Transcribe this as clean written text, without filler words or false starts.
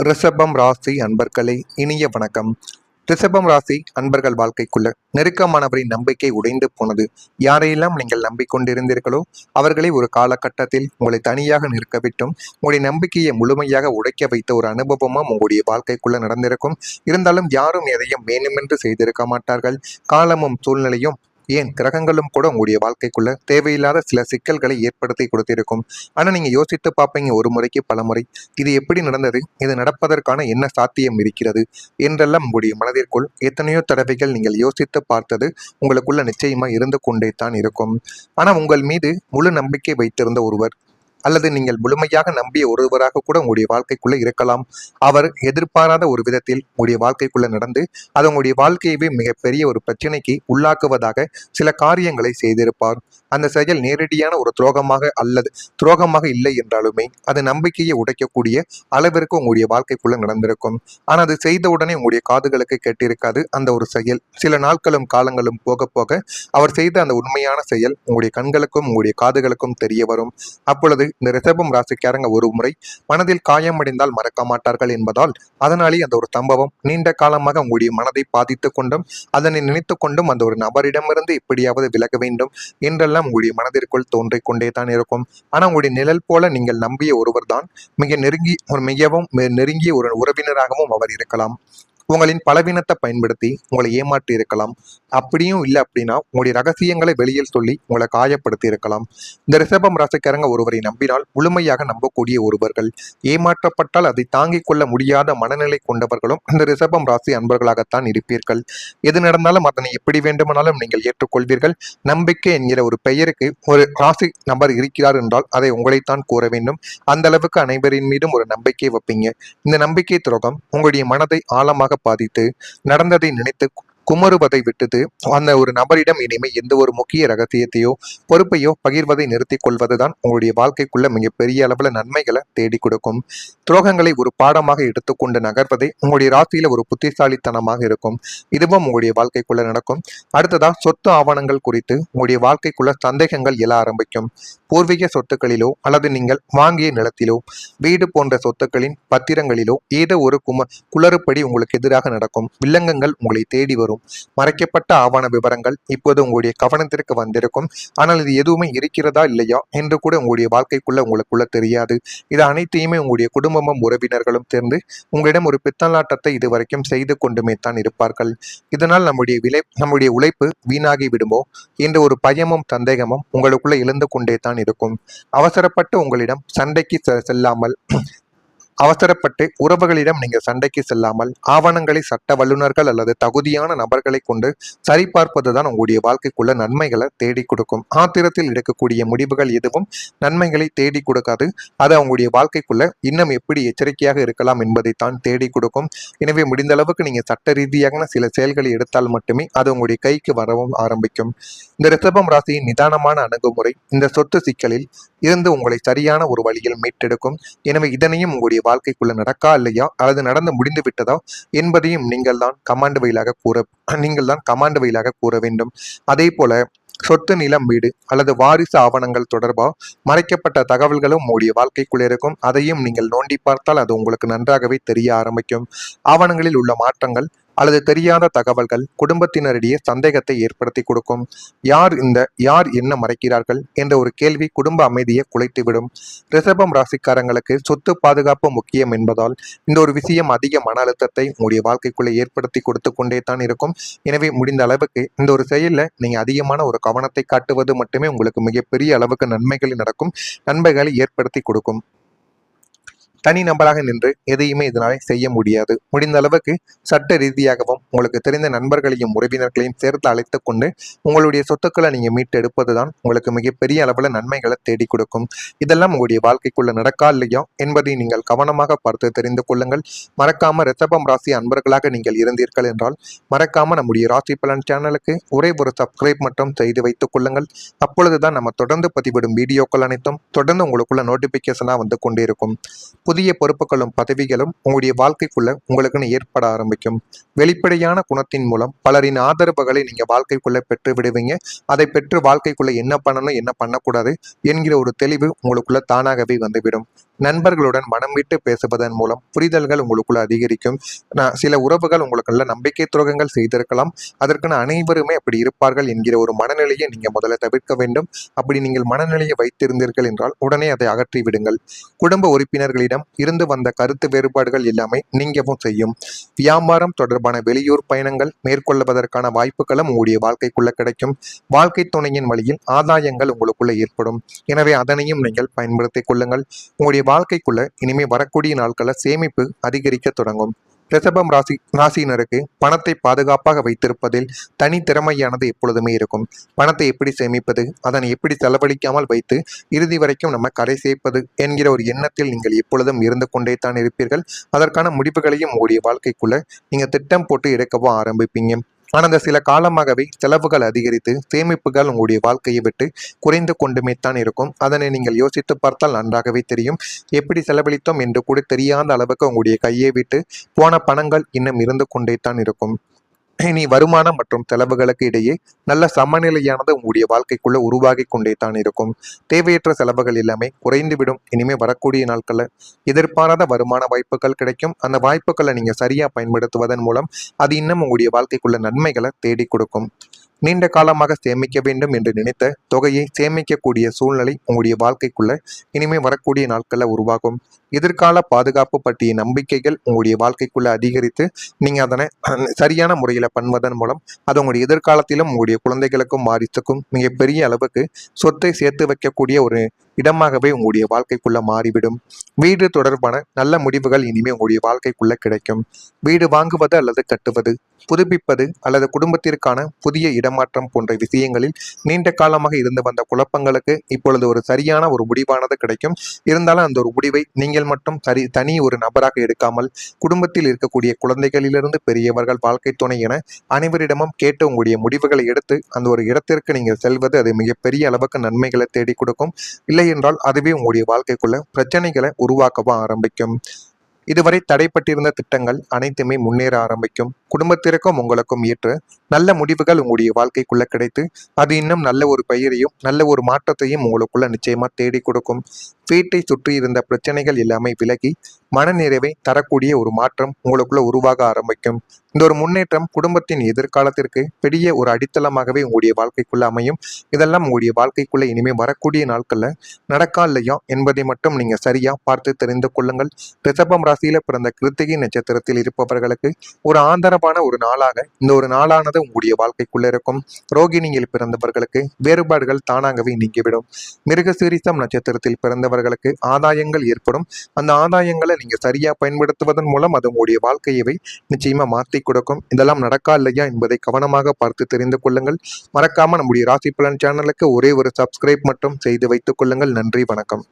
ரிஷபம் ராசி அன்பர்களே, இனிய வணக்கம். ரிஷபம் ராசி அன்பர்கள் வாழ்க்கைக்குள்ள நெருக்கமானவரின் நம்பிக்கை உடைந்து போனது. யாரையெல்லாம் நீங்கள் நம்பிக்கொண்டிருந்தீர்களோ அவர்களை ஒரு காலகட்டத்தில் உங்களை தனியாக நிற்கவிட்டும் உங்களுடைய நம்பிக்கையை முழுமையாக உடைக்க வைத்த ஒரு அனுபவமும் உங்களுடைய வாழ்க்கைக்குள்ள நடந்திருக்கும். இருந்தாலும் யாரும் எதையும் வேணுமென்று செய்திருக்க மாட்டார்கள். காலமும் சூழ்நிலையும், ஏன் கிரகங்களும் கூட உங்களுடைய வாழ்க்கைக்குள்ள தேவையில்லாத சில சிக்கல்களை ஏற்படுத்தி கொடுத்திருக்கும். ஆனா நீங்க யோசித்து பார்ப்பீங்க, ஒரு முறைக்கு பல முறை, இது எப்படி நடந்தது, இது நடப்பதற்கான என்ன சாத்தியம் இருக்கிறது என்றெல்லாம் உங்களுடைய மனதிற்குள் எத்தனையோ தடவைகள் நீங்கள் யோசித்து பார்த்தது உங்களுக்குள்ள நிச்சயமா இருந்து கொண்டே தான் இருக்கும். ஆனா உங்கள் மீது முழு நம்பிக்கை வைத்திருந்த ஒருவர், அல்லது நீங்கள் முழுமையாக நம்பிய ஒருவராக கூட உங்களுடைய வாழ்க்கைக்குள்ள இருக்கலாம். அவர் எதிர்பாராத ஒரு விதத்தில் உங்களுடைய வாழ்க்கைக்குள்ள நடந்து அது உங்களுடைய வாழ்க்கையவே மிகப்பெரிய ஒரு பிரச்சனைக்கு உள்ளாக்குவதாக சில காரியங்களை செய்திருப்பார். அந்த செயல் நேரடியான ஒரு துரோகமாக அல்லது துரோகமாக இல்லை என்றாலுமே அது நம்பிக்கையை உடைக்கக்கூடிய அளவிற்கு உங்களுடைய வாழ்க்கைக்குள்ள நடந்திருக்கும். ஆனால் அது செய்தவுடனே உங்களுடைய காதுகளுக்கு கேட்டிருக்காது. அந்த ஒரு செயல் சில நாட்களும் காலங்களும் போக போக அவர் செய்த அந்த உண்மையான செயல் உங்களுடைய கண்களுக்கும் உங்களுடைய காதுகளுக்கும் தெரிய வரும். அப்பொழுது இந்த ரிஷபம் ராசிக்காரங்க ஒரு முறை மனதில் காயமடைந்தால் மறக்க மாட்டார்கள் என்பதால் அதனாலே அந்த ஒரு சம்பவம் நீண்ட காலமாக உங்களுடைய மனதை பாதித்து கொண்டும் அதனை நினைத்து கொண்டும் அந்த ஒரு நபரிடமிருந்து எப்படியாவது விலக வேண்டும் என்றெல்லாம் உங்களுடைய மனதிற்குள் தோன்றிக் கொண்டே தான் இருக்கும். ஆனால் உங்களுடைய நிழல் போல நீங்கள் நம்பிய ஒருவர் தான் மிகவும் நெருங்கிய ஒரு உறவினராகவும் அவர் இருக்கலாம். உங்களின் பலவீனத்தை பயன்படுத்தி உங்களை ஏமாற்றி இருக்கலாம். அப்படியும் இல்லை அப்படின்னா உங்களுடைய ரகசியங்களை வெளியில் சொல்லி உங்களை காயப்படுத்தி இருக்கலாம். இந்த ரிஷபம் ராசிக்காரங்க ஒருவரை நம்பினால் முழுமையாக நம்பக்கூடிய ஒருவர்கள், ஏமாற்றப்பட்டால் அதை தாங்கிக் கொள்ள முடியாத மனநிலை கொண்டவர்களும் இந்த ரிஷபம் ராசி அன்பர்களாகத்தான் இருப்பீர்கள். எது நடந்தாலும் அதனை எப்படி வேண்டுமானாலும் நீங்கள் ஏற்றுக்கொள்வீர்கள். நம்பிக்கை என்கிற ஒரு பெயருக்கு ஒரு ராசி நபர் இருக்கிறார் என்றால் அதை உங்களைத்தான் கூற வேண்டும். அந்த அளவுக்கு அனைவரின் மீதும் ஒரு நம்பிக்கை வைப்பீங்க. இந்த நம்பிக்கை துரோகம் உங்களுடைய மனதை ஆழமாக பாதித்து நடந்ததை நினைத்து குமருவதை விட்டுட்டு அந்த ஒரு நபரிடம் இனிமே எந்த ஒரு முக்கிய ரகசியத்தையோ பொறுப்பையோ பகிர்வதை நிறுத்திக் கொள்வதுதான் உங்களுடைய வாழ்க்கைக்குள்ள மிகப்பெரிய அளவுல நன்மைகளை தேடி கொடுக்கும். துரோகங்களை ஒரு பாடமாக எடுத்துக்கொண்டு நகர்வதே உங்களுடைய ராசியில ஒரு புத்திசாலித்தனமாக இருக்கும். இதுவும் உங்களுடைய வாழ்க்கைக்குள்ள நடக்கும். அடுத்ததா சொத்து ஆவணங்கள் குறித்து உங்களுடைய வாழ்க்கைக்குள்ள சந்தேகங்கள் எழ ஆரம்பிக்கும். பூர்வீக சொத்துக்களிலோ அல்லது நீங்கள் வாங்கிய நிலத்திலோ வீடு போன்ற சொத்துக்களின் பத்திரங்களிலோ ஏதோ ஒரு குளறுபடி உங்களுக்கு எதிராக நடக்கும். வில்லங்கங்கள் உங்களை தேடி வரும். மறைக்கப்பட்ட ஆவண விவரங்கள் இப்போது உங்களுடைய கவனத்திற்கு வந்திருக்கும். ஆனால் இது எதுவுமே இருக்கிறதா இல்லையா என்று கூட உங்களுடைய வாழ்க்கைக்குள்ள உங்களுக்குள்ள தெரியாது. இது அனைத்தையுமே உங்களுடைய குடும்பமும் உறவினர்களும் சேர்ந்து உங்களிடம் ஒரு பித்தலாட்டத்தை இதுவரைக்கும் செய்து கொண்டுமே தான் இருப்பார்கள். இதனால் நம்முடைய உழைப்பு வீணாகி விடுமோ என்ற ஒரு பயமும் சந்தேகமும் உங்களுக்குள்ள எழுந்து கொண்டே தான் இருக்கும். அவசரப்பட்டு உங்களிடம் சண்டைக்கு செல்லாமல் அவசரப்பட்டு உறவுகளிடம் நீங்கள் சண்டைக்கு செல்லாமல் ஆவணங்களை சட்ட வல்லுநர்கள் அல்லது தகுதியான நபர்களை கொண்டு சரிபார்ப்பதுதான் உங்களுடைய வாழ்க்கைக்குள்ள நன்மைகளை தேடி கொடுக்கும். ஆத்திரத்தில் எடுக்கக்கூடிய முடிவுகள் எதுவும் நன்மைகளை தேடி கொடுக்காது. அது அவங்களுடைய வாழ்க்கைக்குள்ள இன்னும் எப்படி எச்சரிக்கையாக இருக்கலாம் என்பதை தான் தேடி கொடுக்கும். எனவே முடிந்த அளவுக்கு நீங்க சட்ட ரீதியான சில செயல்களை எடுத்தால் மட்டுமே அது உங்களுடைய கைக்கு வரவும் ஆரம்பிக்கும். இந்த ரிஷபம் ராசியின் நிதானமான அணுகுமுறை இந்த சொத்து சிக்கலில் இருந்து உங்களை சரியான ஒரு வழியில் மீட்டெடுக்கும். எனவே இதனையும் உங்களுடைய வாழ்க்கைக்குள்ள நடக்கா இல்லையா அல்லது நடந்து முடிந்து விட்டதா என்பதையும் நீங்கள் தான் கமாண்ட் வழியாக கூற வேண்டும். அதே போல சொத்து, நிலம், வீடு அல்லது வாரிசு ஆவணங்கள் தொடர்பாக மறைக்கப்பட்ட தகவல்களும் உங்களுடைய வாழ்க்கைக்குள்ள இருக்கும். அதையும் நீங்கள் நோண்டி பார்த்தால் அது உங்களுக்கு நன்றாகவே தெரிய ஆரம்பிக்கும். ஆவணங்களில் உள்ள மாற்றங்கள் அல்லது தெரியாத தகவல்கள் குடும்பத்தினரிடையே சந்தேகத்தை ஏற்படுத்தி கொடுக்கும். யார் என்ன மறைக்கிறார்கள் என்ற ஒரு கேள்வி குடும்ப அமைதியை குலைத்துவிடும். ரிஷபம் ராசிக்காரங்களுக்கு சொத்து பாதுகாப்பு முக்கியம் என்பதால் இந்த ஒரு விஷயம் அதிக மன அழுத்தத்தை உங்களுடைய வாழ்க்கைக்குள்ளே ஏற்படுத்தி கொடுத்து கொண்டே தான் இருக்கும். எனவே முடிந்த அளவுக்கு இந்த ஒரு செயலில் நீங்க அதிகமான ஒரு கவனத்தை காட்டுவது மட்டுமே உங்களுக்கு மிகப்பெரிய அளவுக்கு நன்மைகளை ஏற்படுத்தி கொடுக்கும். தனி நபராக நின்று எதையுமே இதனால செய்ய முடியாது. முடிந்த அளவுக்கு சட்ட ரீதியாகவும் உங்களுக்கு தெரிந்த நண்பர்களையும் உறவினர்களையும் சேர்த்து அழைத்து கொண்டு உங்களுடைய சொத்துக்களை நீங்க மீட்டு எடுப்பதுதான் உங்களுக்கு மிகப்பெரிய அளவுல நன்மைகளை தேடி கொடுக்கும். இதெல்லாம் உங்களுடைய வாழ்க்கைக்குள்ள நடக்கா இல்லையா என்பதை நீங்கள் கவனமாக பார்த்து தெரிந்து கொள்ளுங்கள். மறக்காம ரிஷபம் ராசி அன்பர்களாக நீங்கள் இருந்தீர்கள் என்றால் மறக்காம நம்முடைய ராசி பலன் சேனலுக்கு ஒரே ஒரு சப்ஸ்கிரைப் மட்டும் செய்து வைத்துக் கொள்ளுங்கள். அப்பொழுதுதான் நம்ம தொடர்ந்து பதிவிடும் வீடியோக்கள் அனைத்தும் தொடர்ந்து உங்களுக்குள்ள நோட்டிபிகேஷனா வந்து கொண்டே இருக்கும். புதிய பொறுப்புகளும் பதவிகளும் உங்களுடைய வாழ்க்கைக்குள்ள உங்களுக்குன்னு ஏற்பட ஆரம்பிக்கும். வெளிப்படையான குணத்தின் மூலம் பலரின் ஆதரவுகளை நீங்க வாழ்க்கைக்குள்ள பெற்று விடுவீங்க. அதை பெற்று வாழ்க்கைக்குள்ள என்ன பண்ணணும் என்ன பண்ணக்கூடாது என்கிற ஒரு தெளிவு உங்களுக்குள்ள தானாகவே வந்துவிடும். நண்பர்களுடன் மனம் விட்டு பேசுவதன் மூலம் புரிதல்கள் உங்களுக்குள்ள அதிகரிக்கும். சில உறவுகள் உங்களுக்குள்ள நம்பிக்கை துரோகங்கள் செய்திருக்கலாம். அதற்குன்னு அனைவருமே அப்படி இருப்பார்கள் என்கிற ஒரு மனநிலையை நீங்க முதல்ல தவிர்க்க வேண்டும். அப்படி நீங்கள் மனநிலையை வைத்திருந்தீர்கள் என்றால் உடனே அதை அகற்றி விடுங்கள். குடும்ப உறுப்பினர்களிடம் இருந்து வந்த கருத்து வேறுபாடுகள் எல்லாமே நீங்கவும் செய்யும். வியாபாரம் தொடர்பான வெளியூர் பயணங்கள் மேற்கொள்வதற்கான வாய்ப்புகளும் உங்களுடைய வாழ்க்கைக்குள்ள கிடைக்கும். வாழ்க்கை துணையின் வழியில் ஆதாயங்கள் உங்களுக்குள்ள ஏற்படும். எனவே அதனையும் நீங்கள் பயன்படுத்திக் கொள்ளுங்கள். உங்களுடைய வாழ்க்கைக்குள்ள இனிமே வரக்கூடிய நாட்களில் சேமிப்பு அதிகரிக்க தொடங்கும். ரிஷபம் ராசியினருக்கு பணத்தை பாதுகாப்பாக வைத்திருப்பதில் தனி திறமையானது எப்பொழுதுமே இருக்கும். பணத்தை எப்படி சேமிப்பது, அதனை எப்படி செலவழிக்காமல் வைத்து இறுதி வரைக்கும் நம்ம கரை சேர்ப்பது என்கிற ஒரு எண்ணத்தில் நீங்கள் எப்பொழுதும் இருந்து கொண்டே தான் இருப்பீர்கள். அதற்கான முடிவுகளையும் உங்களுடைய வாழ்க்கைக்குள்ள நீங்க திட்டம் போட்டு எடுக்கவும் ஆரம்பிப்பீங்க. ஆனால் அந்த சில காலமாகவே செலவுகள் அதிகரித்து சேமிப்புகள் உங்களுடைய வாழ்க்கையை விட்டு குறைந்து கொண்டுமே தான் இருக்கும். அதனை நீங்கள் யோசித்து பார்த்தால் நன்றாகவே தெரியும். எப்படி செலவழித்தோம் என்று கூட தெரியாத அளவுக்கு உங்களுடைய கையை விட்டு போன பணங்கள் இன்னும் இருந்து கொண்டே தான் இருக்கும். இனி வருமானம் மற்றும் செலவுகளுக்கு இடையே நல்ல சமநிலையானது உங்களுடைய வாழ்க்கைக்குள்ள உருவாகி கொண்டே தான் இருக்கும். தேவையற்ற செலவுகள் எல்லாமே குறைந்துவிடும். இனிமே வரக்கூடிய நாட்களில் எதிர்பாராத வருமான வாய்ப்புகள் கிடைக்கும். அந்த வாய்ப்புகளை நீங்க சரியா பயன்படுத்துவதன் மூலம் அது இன்னும் உங்களுடைய வாழ்க்கைக்குள்ள நன்மைகளை தேடி கொடுக்கும். நீண்ட காலமாக சேமிக்க வேண்டும் என்று நினைத்த தொகையை சேமிக்கக்கூடிய சூழ்நிலை உங்களுடைய வாழ்க்கைக்குள்ள இனிமே வரக்கூடிய நாட்களில் உருவாகும். எதிர்கால பாதுகாப்பு பற்றிய நம்பிக்கைகள் உங்களுடைய வாழ்க்கைக்குள்ள அதிகரித்து நீங்க அதனை சரியான முறையில் பண்ணுவதன் மூலம் அது உங்களுடைய எதிர்காலத்திலும் உங்களுடைய குழந்தைகளுக்கும் வாரிசுக்கும் மிகப்பெரிய அளவுக்கு சொத்தை சேர்த்து வைக்கக்கூடிய ஒரு இடமாகவே உங்களுடைய வாழ்க்கைக்குள்ள மாறிவிடும். வீடு தொடர்பான நல்ல முடிவுகள் இனிமே உங்களுடைய வாழ்க்கைக்குள்ள கிடைக்கும். வீடு வாங்குவது அல்லது கட்டுவது, புதுப்பிப்பது அல்லது குடும்பத்திற்கான புதிய இடமாற்றம் போன்ற விஷயங்களில் நீண்ட காலமாக இருந்து வந்த குழப்பங்களுக்கு இப்பொழுது ஒரு சரியான ஒரு முடிவானது கிடைக்கும். இருந்தாலும் அந்த ஒரு முடிவை நீங்கள் மட்டும் தனி ஒரு நபராக எடுக்காமல் குடும்பத்தில் இருக்கக்கூடிய குழந்தைகளிலிருந்து பெரியவர்கள், வாழ்க்கை துணை என அனைவரிடமும் கேட்டு உங்களுடைய முடிவுகளை எடுத்து அந்த ஒரு இடத்திற்கு நீங்கள் செல்வது அது மிகப்பெரிய அளவுக்கு நன்மைகளை தேடி கொடுக்கும். இல்லை என்றால் அதுவே உங்களுடைய வாழ்க்கைக்குள்ள பிரச்சனைகளை உருவாக்கவும் ஆரம்பிக்கும். இதுவரை தடைப்பட்டிருந்த திட்டங்கள் அனைத்துமே முன்னேற ஆரம்பிக்கும். குடும்பத்திற்கும் உங்களுக்கும் ஏற்ற நல்ல முடிவுகள் உங்களுடைய வாழ்க்கைக்குள்ள கிடைத்து அது இன்னும் நல்ல ஒரு பெயரையும் நல்ல ஒரு மாற்றத்தையும் உங்களுக்குள்ள நிச்சயமா தேடி கொடுக்கும். வீட்டை சுற்றி இருந்த பிரச்சனைகள் எல்லாமே விலகி மனநிறைவை தரக்கூடிய ஒரு மாற்றம் உங்களுக்குள்ள உருவாக ஆரம்பிக்கும். இந்த ஒரு முன்னேற்றம் குடும்பத்தின் எதிர்காலத்திற்கு பெரிய ஒரு அடித்தளமாகவே உங்களுடைய வாழ்க்கைக்குள்ள அமையும். இதெல்லாம் உங்களுடைய வாழ்க்கைக்குள்ள இனிமே வரக்கூடிய நாட்கள்ல நடக்கா இல்லையா என்பதை மட்டும் நீங்க சரியா பார்த்து தெரிந்து கொள்ளுங்கள். ரிஷபம் ராசியில பிறந்த கிருத்திகை நட்சத்திரத்தில் இருப்பவர்களுக்கு ஒரு ஆதரவான ஒரு நாளாக இந்த ஒரு நாளானது உங்களுடைய வாழ்க்கைக்குள்ள இருக்கும். ரோகிணியில் பிறந்தவர்களுக்கு வேறுபாடுகள் தானாகவே நீங்கிவிடும். மிருகசீரிசம் நட்சத்திரத்தில் பிறந்தவர்களுக்கு ஆதாயங்கள் ஏற்படும். அந்த ஆதாயங்களை நீங்க சரியா பயன்படுத்துவதன் மூலம் அது உங்களுடைய வாழ்க்கையவை நிச்சயமா மாற்றி கொடுக்கும். இதெல்லாம் நடக்கா இல்லையா என்பதை கவனமாக பார்த்து தெரிந்து கொள்ளுங்கள். மறக்காம நம்முடைய ராசி பலன் சேனலுக்கு ஒரே ஒரு சப்ஸ்கிரைப் மட்டும் செய்து வைத்துக் கொள்ளுங்கள். நன்றி, வணக்கம்.